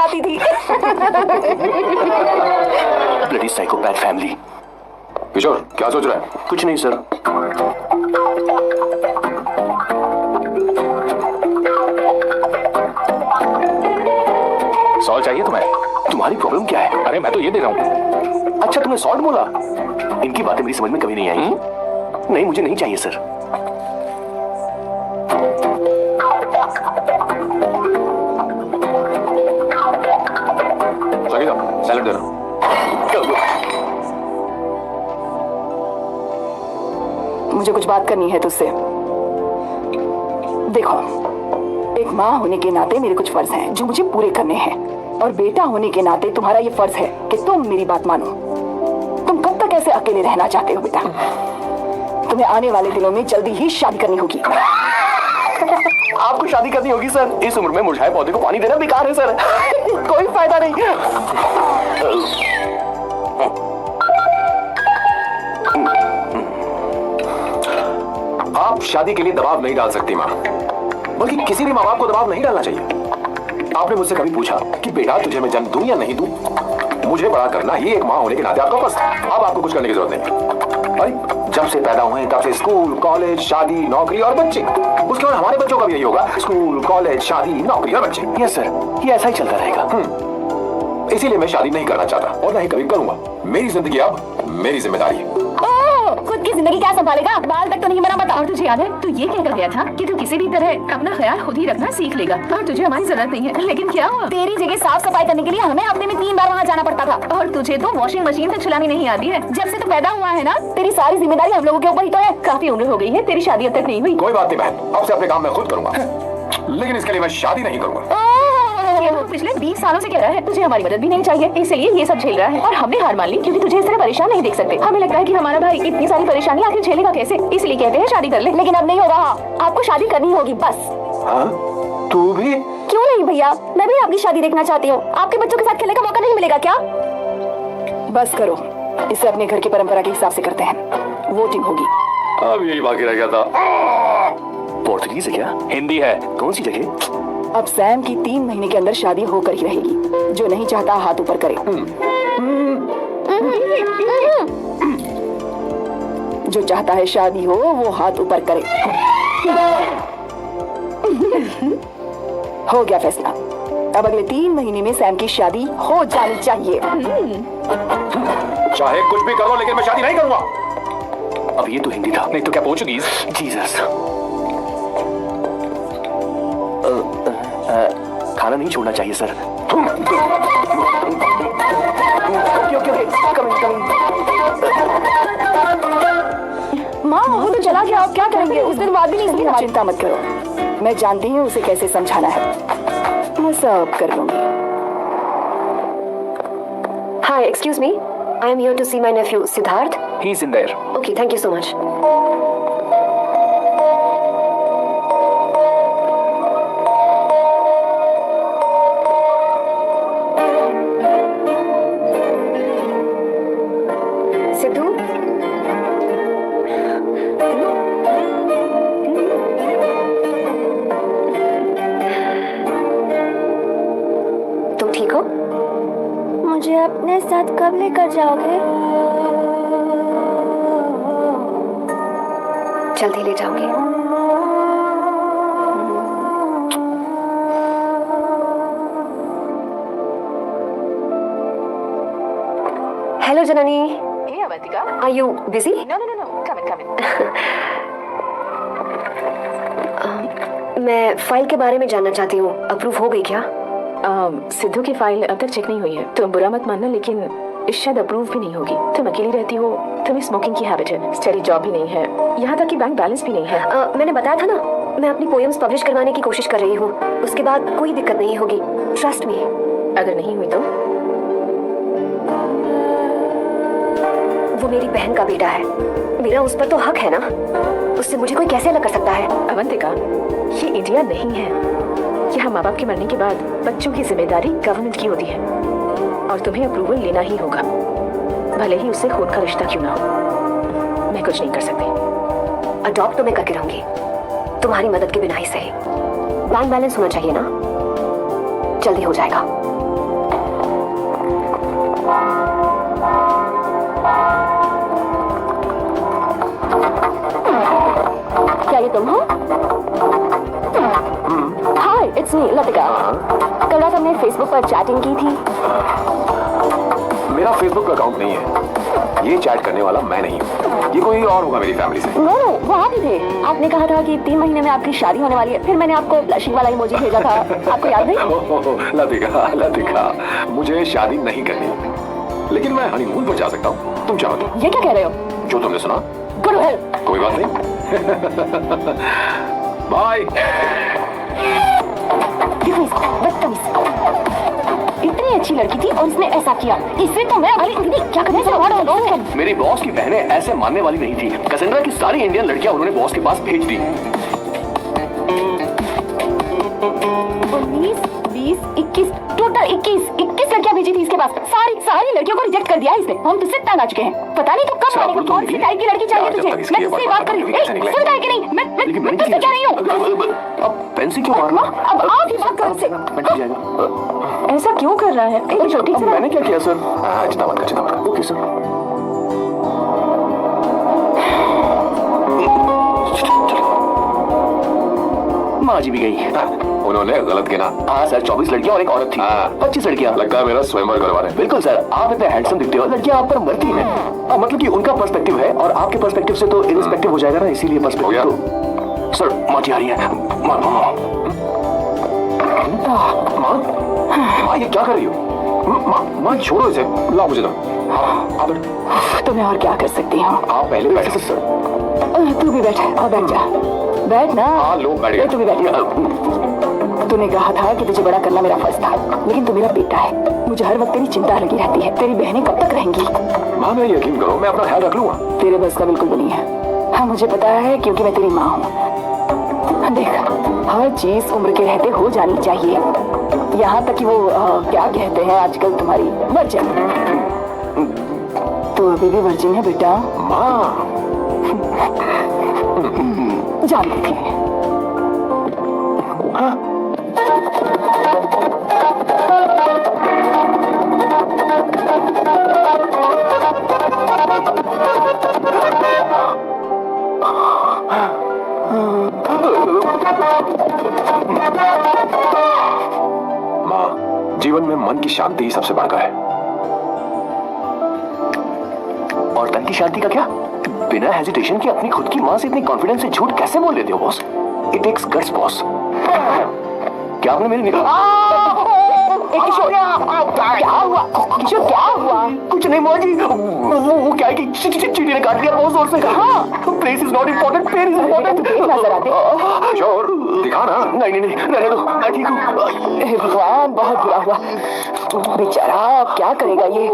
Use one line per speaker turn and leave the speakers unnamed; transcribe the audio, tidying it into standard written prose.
आती थी।
Bloody psychopath family.
किशोर क्या सोच रहा है?
कुछ नहीं सर।
सॉल्व चाहिए तुम्हें?
तुम्हारी प्रॉब्लम क्या है?
अरे मैं तो ये दे रहा हूँ।
अच्छा तुमने सॉल्ट बोला? इनकी बातें मेरी समझ में कभी नहीं आई। नहीं मुझे नहीं चाहिए सर।
सैलेड दे रहा हूँ।
मुझे कुछ बात करनी है तुझसे। देखो, एक माँ होने के नाते मेरे कुछ फर्ज हैं जो मुझे पूरे करने हैं, और बेटा होने के नाते तुम्हारा ये फर्ज है कि तुम मेरी बात मानो। तुम कब तक ऐसे अकेले रहना चाहते हो बेटा? तुम्हें आने वाले दिनों में जल्दी ही शादी करनी होगी।
आपको शादी करनी होगी सर? इस उम्र में मुरझाए पौधे को पानी देना बेकार है सर। कोई फायदा नहीं।
आप शादी के लिए दबाव नहीं डाल सकती माँ, बल्कि किसी भी माँ बाप को दबाव नहीं डालना चाहिए। आपने मुझसे कभी पूछा कि बेटा तुझे मैं जन्म दूं या नहीं दूं? मुझे बड़ा करना ही एक माँ होने के नाते आपका फर्ज है। अब आपको कुछ करने की जरूरत नहीं। अरे जब से पैदा हुए तब से स्कूल, कॉलेज, शादी, नौकरी और बच्चे। उसके बाद हमारे बच्चों का भी यही होगा, स्कूल, कॉलेज, शादी, नौकरी और बच्चे।
यस सर, ये ऐसा ही चलता रहेगा।
इसीलिए मैं शादी नहीं करना चाहता और ना ही कभी करूंगा। मेरी जिंदगी अब मेरी जिम्मेदारी है।
खुद की जिंदगी क्या संभालेगा? बाल तक तो नहीं बना बता। और तुझे याद है तू ये कहकर गया था कि तू किसी भी तरह अपना ख्याल खुद ही रखना सीख लेगा और तुझे हमारी जरूरत नहीं है, लेकिन क्या हुआ? तेरी जगह साफ सफाई करने के लिए हमें हफ्ते में 3 बार वहाँ जाना पड़ता था, और तुझे तो वॉशिंग मशीन तक चलानी नहीं आती है। जब से तू पैदा हुआ है ना, तेरी सारी जिम्मेदारी हम लोगों के ऊपर ही तो है। काफी उम्र हो गई है, तेरी शादी अब तक नहीं हुई।
कोई बात नहीं बहन, अब से अपने काम मैं खुद करूंगा, लेकिन इसके लिए मैं शादी नहीं करूंगा।
ये तो पिछले 20 सालों से कह रहा है तुझे हमारी मदद भी नहीं चाहिए, इसलिए ये सब झेल रहा है। और हमने हार मान ली क्योंकि तुझे इस तरह परेशान नहीं देख सकते। हमें लगता है कि हमारा भाई इतनी सारी परेशानी आखिर झेलेगा कैसे, इसलिए कहते हैं शादी कर ले। लेकिन अब नहीं होगा। आपको शादी करनी होगी बस।
हाँ? तू भी?
क्यों नहीं भैया, मैं भी आपकी शादी देखना चाहती हूँ। आपके बच्चों के साथ खेलने का मौका नहीं मिलेगा क्या? बस करो, इसे अपने घर की परंपरा के हिसाब से करते हैं। वोटिंग होगी।
अब यही बाकी रह गया था।
पोर्तुगीज है क्या?
हिंदी है।
कौन सी जगह?
अब सैम की 3 महीने के अंदर शादी होकर ही रहेगी। जो नहीं चाहता हाथ ऊपर करे। जो चाहता है शादी हो वो हाथ ऊपर करे। हो गया फैसला। अब अगले 3 महीने में सैम की शादी हो जानी चाहिए।
चाहे कुछ भी करो, लेकिन मैं शादी नहीं करूंगा।
अब ये तो हिंदी था, नहीं तो क्या पोर्चुगीज? जीसस। खाना नहीं छोड़ना चाहिए सर। माँ वो तो चला गया, आप क्या करेंगे? उस दिन बाद भी नहीं सुनी। चिंता मत करो, मैं जानती हूँ उसे कैसे समझाना है। मैं सब कर लूंगी।
Hi, excuse me. I am here to see my nephew Siddharth.
He's in there.
Okay, thank you so much. Sidhu, तुम ठीक हो?
मुझे अपने साथ कब लेकर जाओगे?
जल्दी ले जाऊंगी। Hello Janani.
Hey Avantika.
Are you busy?
No. Come in.
मैं फाइल के बारे में जानना चाहती हूँ, अप्रूव हो गई क्या?
सिद्धू की फाइल अब तक चेक नहीं हुई है। तुम बुरा मत मानना, लेकिन शायद अप्रूव भी नहीं होगी। तुम अकेली रहती हो, तुम्हें स्मोकिंग की हैबिट है, स्टडी जॉब भी नहीं है, यहाँ तक कि बैंक बैलेंस भी नहीं है।
मैंने बताया था ना, मैं अपनी पोएम्स पब्लिश करवाने की कोशिश कर रही हूँ। उसके बाद कोई दिक्कत नहीं होगी, ट्रस्ट मी।
अगर नहीं हुई तो?
वो मेरी बहन का बेटा है, मेरा उस पर तो हक है ना। उससे मुझे कोई कैसे अलग कर सकता है?
अवंतिका, ये इंडिया नहीं है। यहाँ माँ बाप के मरने के बाद बच्चों की जिम्मेदारी गवर्नमेंट की होती है, और तुम्हें अप्रूवल लेना ही होगा, भले ही उससे खून का रिश्ता क्यों ना हो। मैं कुछ नहीं कर सकती।
अडॉप्ट तो मैं करके रहूंगी, तुम्हारी मदद के बिना ही सही। बैंक बैलेंस होना चाहिए ना, जल्दी हो जाएगा।
तुम हो? हाय, इट्स मी लतिका। कल रात हमने फेसबुक पर चैटिंग की थी।
मेरा फेसबुक अकाउंट नहीं है, ये चैट करने वाला मैं नहीं हूँ, ये कोई और होगा मेरी फैमिली से।
नो, वो आप ही थे। आपने कहा था कि 3 महीने में आपकी शादी होने वाली है। फिर मैंने आपको ब्लशिंग वाला इमोजी भेजा था, आपको याद नहीं?
लतिका, मुझे शादी नहीं करनी, लेकिन मैं हनीमून पर जा सकता हूँ, तुम चाहो तो।
ये क्या कह रहे हो?
जो तुमने सुना।
Good well.
कोई बात नहीं। बाय।
इतनी अच्छी लड़की थी और इसने ऐसा किया। इससे तो मैं दीदी क्या करने से वार्ड
मेरी बॉस की बहनें ऐसे मानने वाली नहीं थी। कैसेंड्रा की सारी इंडियन लड़कियां उन्होंने बॉस के पास भेज दी।
19, 20, 21 टोटल 21 लड़कियां भेजी थी इसके पास। सारी लड़कियों को रिजेक्ट कर दिया इसने। हम तुझसे तंग आ चुके हैं। पता नहीं तो कब मानेगा। कौन सी टाइप की लड़की चाहिए तुझे? मैं तुझसे बात कर रही हूँ। सुनता है कि नहीं? मैं तुझसे क्या नहीं हूँ?
अब पेंसी क्यों मारना?
अब आप ही बात करो से। ऐसा क्यों कर रहा है? ठीक से
मैंने क्या किया सर?
चिंता मत कर।
Okay sir. माँ जी भी गई।
उन्होंने गलत गिना।
हाँ सर, 24 लड़कियां और एक औरत थी। 25 लड़कियां।
लगता है मेरा स्वयंवर करवा रहे हैं।
बिल्कुल सर, आप इतने हैंडसम दिखते हो, लड़कियां आप पर मरती हैं। मतलब कि उनका पर्सपेक्टिव है और आपके पर्सपेक्टिव से तो इरिस्पेक्टिव हो जाएगा ना, इसीलिए पर्सपेक्टिव तो। सर माँ जी आ रही है।
माँ ये क्या कर रही हो? माँ छोड़ो इसे, लाओ मुझे दो। आप
तो मैं और क्या कर सकती हूँ?
आप पहले बैठे सर।
तू भी बैठ और बैठ जा। बैठ ना।
हाँ लो बैठ गया।
तू भी बैठ। तूने कहा था कि तुझे बड़ा करना मेरा फर्ज था, लेकिन तू मेरा बेटा है। मुझे हर वक्त तेरी चिंता लगी रहती है। तेरी बहनें कब तक रहेंगी?
माँ मैं यकीन करो, मैं अपना ख्याल रख लूंगा।
तेरे बस का बिल्कुल भी नहीं है। हाँ मुझे पता है, क्योंकि मैं तेरी माँ हूँ। देख, हर चीज उम्र के रहते हो जानी चाहिए, यहाँ तक कि वो क्या कहते हैं आजकल तुम्हारी वर्जिन। तू अभी भी वर्जिन है बेटा।
माँ
जानती थी।
माँ, जीवन में मन की शांति ही सबसे बढ़कर है।
और तन की शांति का क्या? बिना हेजिटेशन के अपनी खुद की माँ से इतनी कॉन्फिडेंस से झूठ कैसे बोल लेते हो boss? It takes guts boss. क्या आपने मेरी
किशोर क्या हुआ? किशोर क्या हुआ?
कुछ नहीं माँ जी, वो क्या है कि चीटी ने काट लिया बहुत जोर से। हाँ, place is not important, pain is important.
नजर आते।
किशोर दिखा ना।
नहीं रहने दो, मैं ठीक हूँ।
हे भगवान, बहुत बुरा हुआ बेचारा। अब क्या करेगा ये?